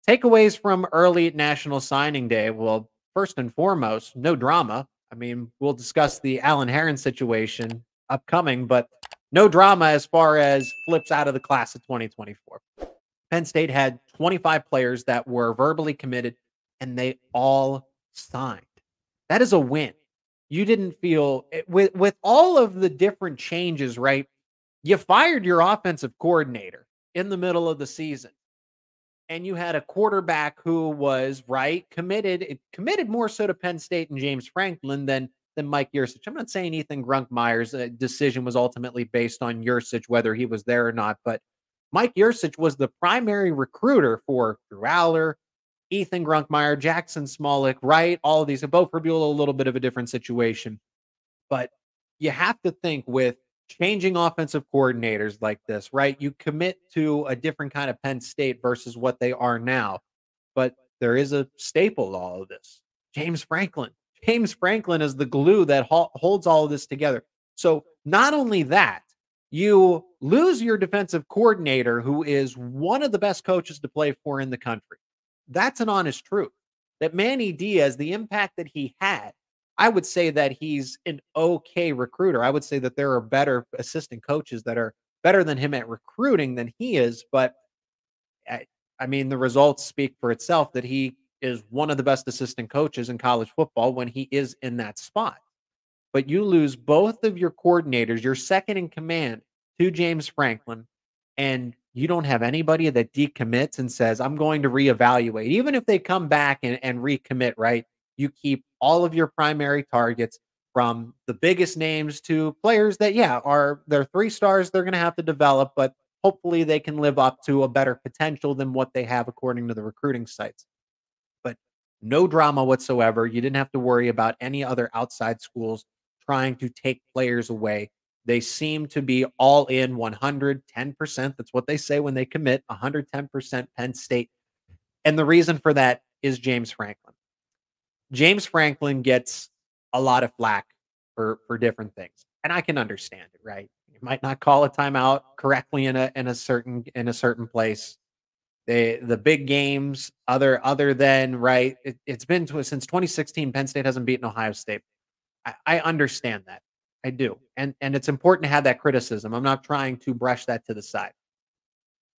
Takeaways from early National Signing Day. Well, first and foremost, no drama. I mean, we'll discuss the Allen Herron situation upcoming, but no drama as far as flips out of the class of 2024. Penn State had 25 players that were verbally committed, and they all signed. That is a win. You didn't feel with all of the different changes, right? You fired your offensive coordinator in the middle of the season, and you had a quarterback who was right committed more so to Penn State and James Franklin than Mike Yursich. I'm not saying Ethan Grunkmeyer's decision was ultimately based on Yursich, whether he was there or not, but Mike Yursich was the primary recruiter for Drew Aller, Ethan Grunkmeyer, Jackson Smolik, right? All of these have both revealed a little bit of a different situation. But you have to think with changing offensive coordinators like this, right? You commit to a different kind of Penn State versus what they are now. But there is a staple to all of this. James Franklin. James Franklin is the glue that holds all of this together. So not only that, you lose your defensive coordinator, who is one of the best coaches to play for in the country. That's an honest truth. That Manny Diaz, the impact that he had, I would say that he's an okay recruiter. I would say that there are better assistant coaches that are better than him at recruiting than he is. But I mean, the results speak for itself that he is one of the best assistant coaches in college football when he is in that spot. But you lose both of your coordinators, your second in command to James Franklin, and you don't have anybody that decommits and says, I'm going to reevaluate. Even if they come back and recommit, right? You keep all of your primary targets from the biggest names to players that, yeah, they're 3 stars. They're going to have to develop, but hopefully they can live up to a better potential than what they have according to the recruiting sites. But no drama whatsoever. You didn't have to worry about any other outside schools trying to take players away. They seem to be all in 110%. That's what they say when they commit, 110% Penn State. And the reason for that is James Franklin. James Franklin gets a lot of flack for different things. And I can understand it, right? You might not call a timeout correctly in a certain place. The big games, other than right, it's been since 2016. Penn State hasn't beaten Ohio State. I understand that. I do. And it's important to have that criticism. I'm not trying to brush that to the side.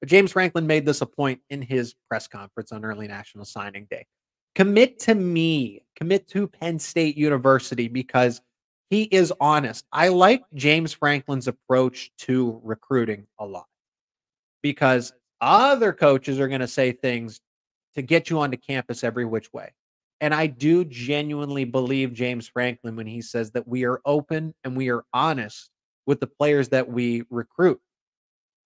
But James Franklin made this a point in his press conference on early National Signing Day. Commit to me. Commit to Penn State University because he is honest. I like James Franklin's approach to recruiting a lot because other coaches are going to say things to get you onto campus every which way. And I do genuinely believe James Franklin when he says that we are open and we are honest with the players that we recruit.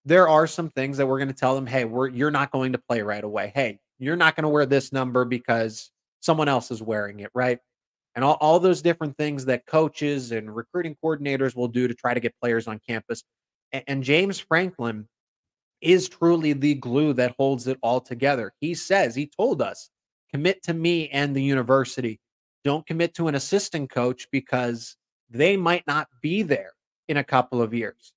There are some things that we're going to tell them, hey, you're not going to play right away. Hey, you're not going to wear this number because someone else is wearing it, right? And all those different things that coaches and recruiting coordinators will do to try to get players on campus. And James Franklin is truly the glue that holds it all together. He told us, commit to me and the university. Don't commit to an assistant coach because they might not be there in a couple of years.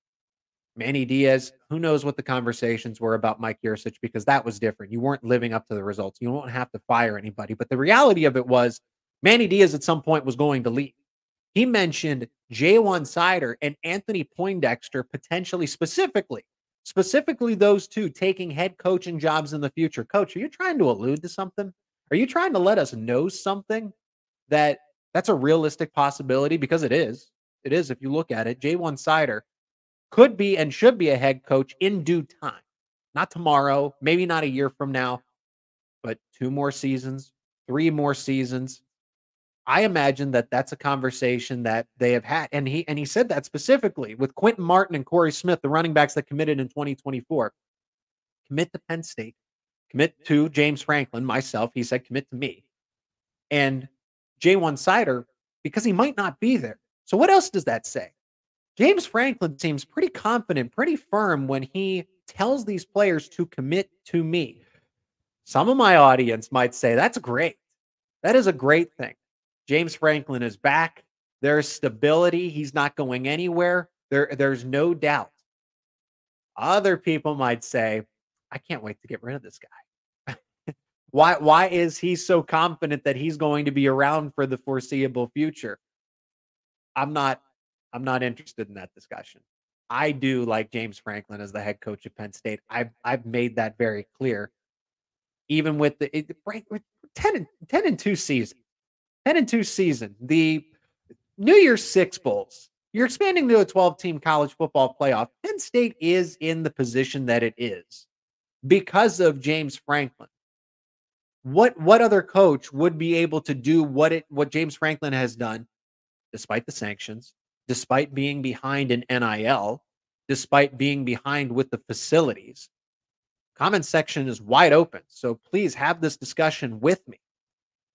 Manny Diaz, who knows what the conversations were about Mike Yursich because that was different. You weren't living up to the results. You won't have to fire anybody. But the reality of it was Manny Diaz at some point was going to leave. He mentioned J1 Sider and Anthony Poindexter potentially specifically those two taking head coaching jobs in the future. Coach, are you trying to allude to something? Are you trying to let us know something that's a realistic possibility? Because it is. It is if you look at it. J1 Sider could be and should be a head coach in due time. Not tomorrow, maybe not a year from now, but 2 more seasons, 3 more seasons. I imagine that that's a conversation that they have had. And he said that specifically with Quentin Martin and Corey Smith, the running backs that committed in 2024. Commit to Penn State. Commit to James Franklin, myself. He said, commit to me. And J1 Sider, because he might not be there. So what else does that say? James Franklin seems pretty confident, pretty firm when he tells these players to commit to me. Some of my audience might say, that's great. That is a great thing. James Franklin is back. There's stability. He's not going anywhere. There's no doubt. Other people might say, I can't wait to get rid of this guy. Why is he so confident that he's going to be around for the foreseeable future? I'm not I'm not interested in that discussion. I do like James Franklin as the head coach of Penn State. I've made that very clear. Even with with 10-2 season. 10-2 season. The New Year's Six bowls. You're expanding to a 12-team college football playoff. Penn State is in the position that it is because of James Franklin. What other coach would be able to do what James Franklin has done despite the sanctions, despite being behind in NIL, despite being behind with the facilities? Comment section is wide open, so please have this discussion with me.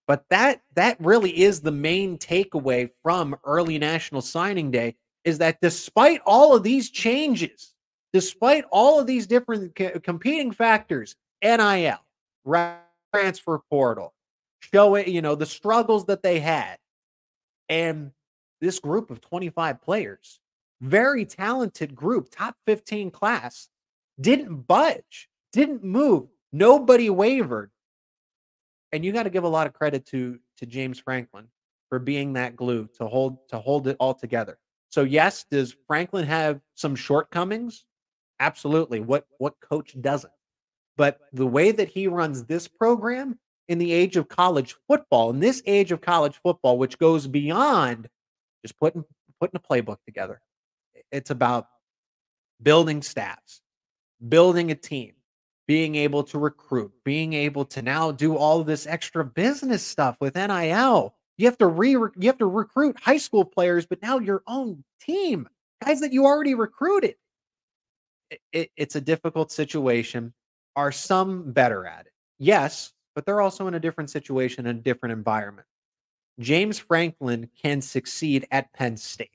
But that really is the main takeaway from early National Signing Day, is that despite all of these changes, despite all of these different competing factors, NIL, transfer portal, showing, the struggles that they had, and this group of 25 players, very talented group, top 15 class, didn't budge, didn't move, nobody wavered. And you got to give a lot of credit to James Franklin for being that glue to hold it all together. So yes, does Franklin have some shortcomings? Absolutely. What coach doesn't? But the way that he runs this program in the age of college football, in this age of college football, which goes beyond just putting a playbook together. It's about building staffs, building a team, being able to recruit, being able to now do all of this extra business stuff with NIL. You have to recruit high school players, but now your own team, guys that you already recruited. It's a difficult situation. Are some better at it? Yes, but they're also in a different situation, in a different environment. James Franklin can succeed at Penn State.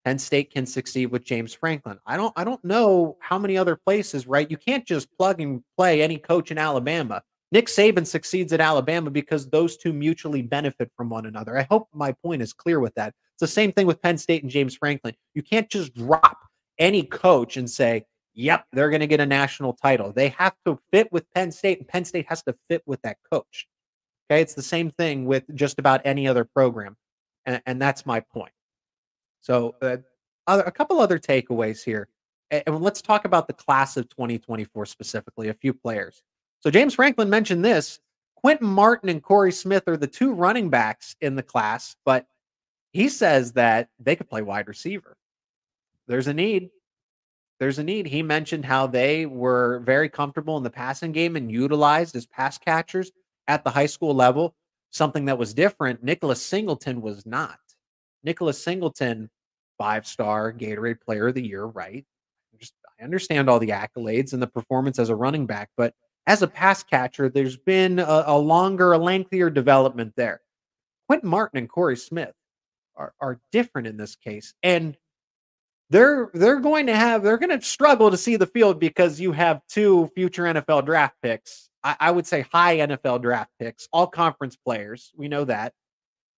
Penn State can succeed with James Franklin. I don't know how many other places, right? You can't just plug and play any coach in Alabama. Nick Saban succeeds at Alabama because those two mutually benefit from one another. I hope my point is clear with that. It's the same thing with Penn State and James Franklin. You can't just drop any coach and say, yep, they're going to get a national title. They have to fit with Penn State, and Penn State has to fit with that coach. Okay, it's the same thing with just about any other program, and that's my point. So, a couple other takeaways here, and let's talk about the class of 2024 specifically. A few players. So James Franklin mentioned this. Quentin Martin and Corey Smith are the two running backs in the class, but he says that they could play wide receiver. There's a need. There's a need. He mentioned how they were very comfortable in the passing game and utilized as pass catchers at the high school level. Something that was different. Nicholas Singleton was not. Nicholas Singleton, 5-star Gatorade Player of the Year, right? I understand all the accolades and the performance as a running back, but as a pass catcher, there's been a lengthier development there. Quentin Martin and Corey Smith are different in this case, and they're going to struggle to see the field because you have two future NFL draft picks. I would say high NFL draft picks, all conference players. We know that.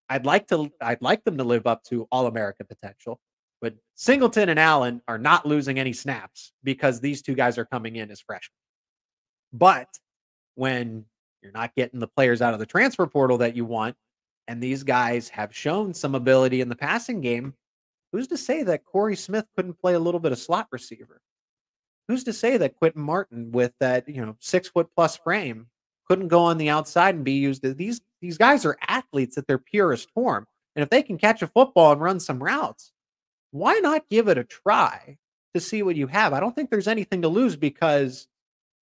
I'd like them to live up to All-America potential, but Singleton and Allen are not losing any snaps because these two guys are coming in as freshmen. But when you're not getting the players out of the transfer portal that you want, and these guys have shown some ability in the passing game, who's to say that Corey Smith couldn't play a little bit of slot receiver? Who's to say that Quentin Martin, with that 6-foot plus frame, couldn't go on the outside and be used? These guys are athletes at their purest form, and if they can catch a football and run some routes, why not give it a try to see what you have? I don't think there's anything to lose because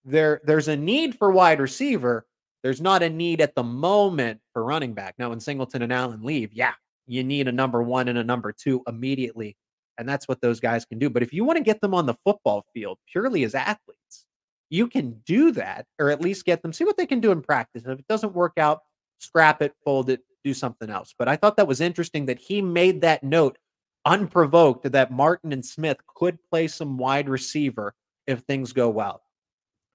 there's a need for wide receiver. There's not a need at the moment for running back. Now, when Singleton and Allen leave, yeah, you need a number one and a number two immediately. And that's what those guys can do. But if you want to get them on the football field purely as athletes, you can do that, or at least get them, see what they can do in practice. And if it doesn't work out, scrap it, fold it, do something else. But I thought that was interesting that he made that note unprovoked that Martin and Smith could play some wide receiver if things go well.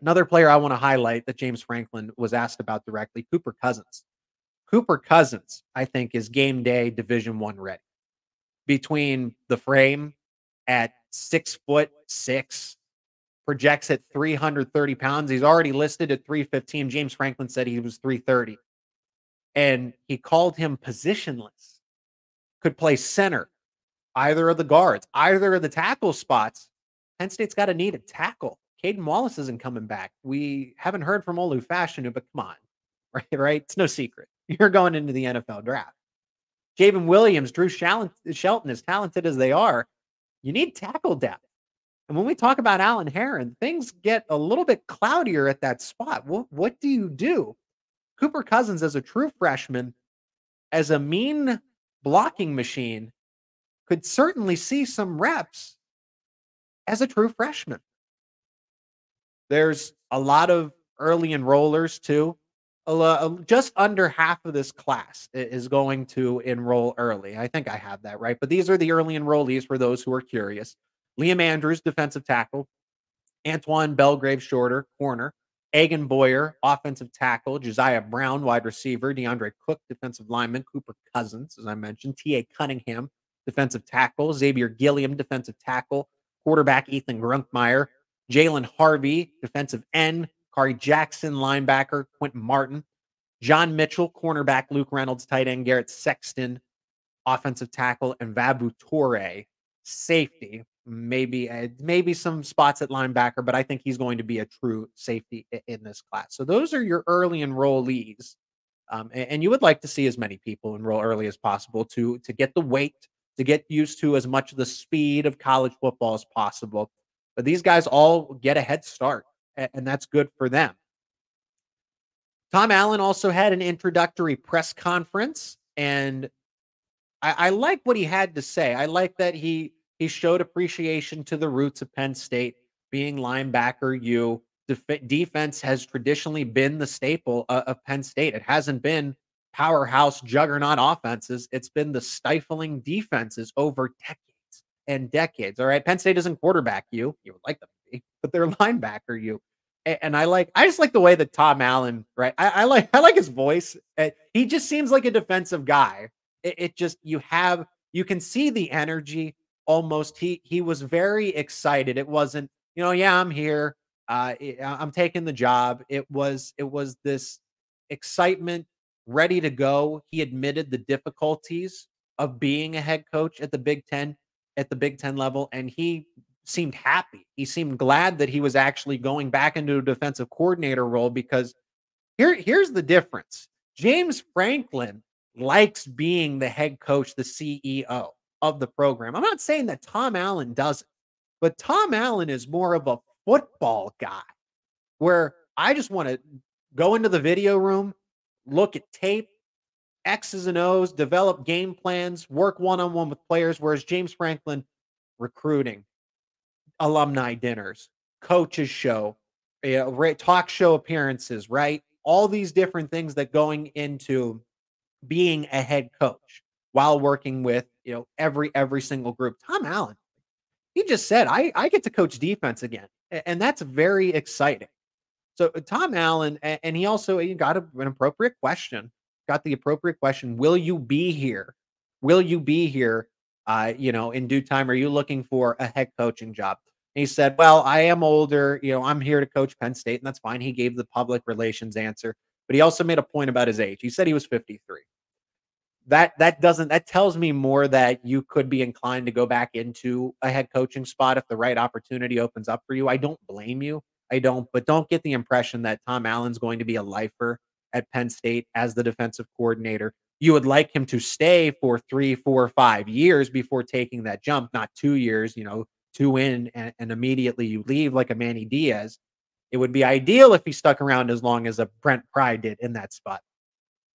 Another player I want to highlight that James Franklin was asked about directly, Cooper Cousins. Cooper Cousins, I think, is game day Division I ready. Between the frame at 6'6", projects at 330 pounds. He's already listed at 315. James Franklin said he was 330. And he called him positionless. Could play center, either of the guards, either of the tackle spots. Penn State's got to need a tackle. Caden Wallace isn't coming back. We haven't heard from Olu Fashanu, but come on, right? It's no secret. You're going into the NFL draft. Javen Williams, Drew Shelton, as talented as they are, you need tackle depth. And when we talk about Alan Herron, things get a little bit cloudier at that spot. What do you do? Cooper Cousins, as a true freshman, as a mean blocking machine, could certainly see some reps as a true freshman. There's a lot of early enrollers too. Just under half of this class is going to enroll early. I think I have that right. But these are the early enrollees for those who are curious. Liam Andrews, defensive tackle. Antoine Belgrave, shorter, corner. Egan Boyer, offensive tackle. Josiah Brown, wide receiver. DeAndre Cook, defensive lineman. Cooper Cousins, as I mentioned. T.A. Cunningham, defensive tackle. Xavier Gilliam, defensive tackle. Quarterback Ethan Grunkmeyer. Jalen Harvey, defensive end. Kari Jackson, linebacker. Quentin Martin. John Mitchell, cornerback. Luke Reynolds, tight end. Garrett Sexton, offensive tackle. And Vabu Torre, safety. Maybe some spots at linebacker, but I think he's going to be a true safety in this class. So those are your early enrollees. And you would like to see as many people enroll early as possible to get the weight, to get used to as much of the speed of college football as possible. But these guys all get a head start, and that's good for them. Tom Allen also had an introductory press conference, and I like what he had to say. I like that he showed appreciation to the roots of Penn State, being linebacker U. Defense has traditionally been the staple of Penn State. It hasn't been powerhouse juggernaut offenses. It's been the stifling defenses over decades and decades. All right. Penn State isn't quarterback U. You would like them to be, but they're linebacker U. And I just like the way that Tom Allen, right? I like his voice. He just seems like a defensive guy. It just, you can see the energy. Almost he was very excited. It wasn't, yeah, I'm here. I'm taking the job. It was this excitement, ready to go. He admitted the difficulties of being a head coach at the Big Ten level, and he seemed happy. He seemed glad that he was actually going back into a defensive coordinator role, because here's the difference. James Franklin likes being the head coach, the CEO of the program. I'm not saying that Tom Allen doesn't, but Tom Allen is more of a football guy, where I just want to go into the video room, look at tape, X's and O's, develop game plans, work one-on-one with players, whereas James Franklin, recruiting, alumni dinners, coaches show, talk show appearances, right? All these different things that going into being a head coach while working with, every single group. Tom Allen, he just said, I get to coach defense again. And that's very exciting. So Tom Allen, and he also got an appropriate question, will you be here? Will you be here, in due time? Are you looking for a head coaching job? And he said, well, I am older. I'm here to coach Penn State, and that's fine. He gave the public relations answer, but he also made a point about his age. He said he was 53. That tells me more that you could be inclined to go back into a head coaching spot if the right opportunity opens up for you. I don't blame you. But don't get the impression that Tom Allen's going to be a lifer at Penn State as the defensive coordinator. You would like him to stay for 3, 4, 5 years before taking that jump, not 2 years, 2 in and immediately you leave like a Manny Diaz. It would be ideal if he stuck around as long as a Brent Pry did in that spot.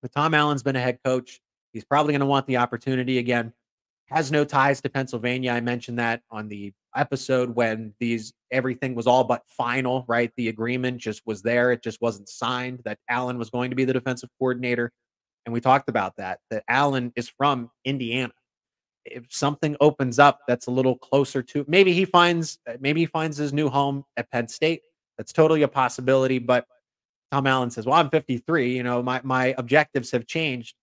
But Tom Allen's been a head coach. He's probably going to want the opportunity again. Has no ties to Pennsylvania. I mentioned that on the episode when everything was all but final, right? The agreement just was there. It just wasn't signed that Allen was going to be the defensive coordinator. And we talked about that Allen is from Indiana. If something opens up that's a little closer to, maybe he finds his new home at Penn State. That's totally a possibility. But Tom Allen says, well, I'm 53. My objectives have changed.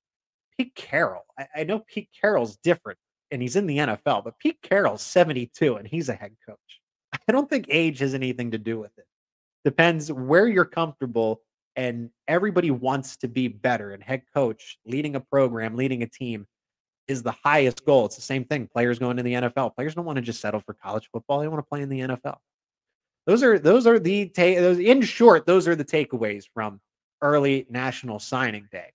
Pete Carroll. I know Pete Carroll's different and he's in the NFL, but Pete Carroll's 72 and he's a head coach. I don't think age has anything to do with it. Depends where you're comfortable, and everybody wants to be better. And head coach leading a program, leading a team is the highest goal. It's the same thing. Players going to the NFL. Players don't want to just settle for college football. They want to play in the NFL. Those are the those in short, those are the takeaways from early National Signing Day.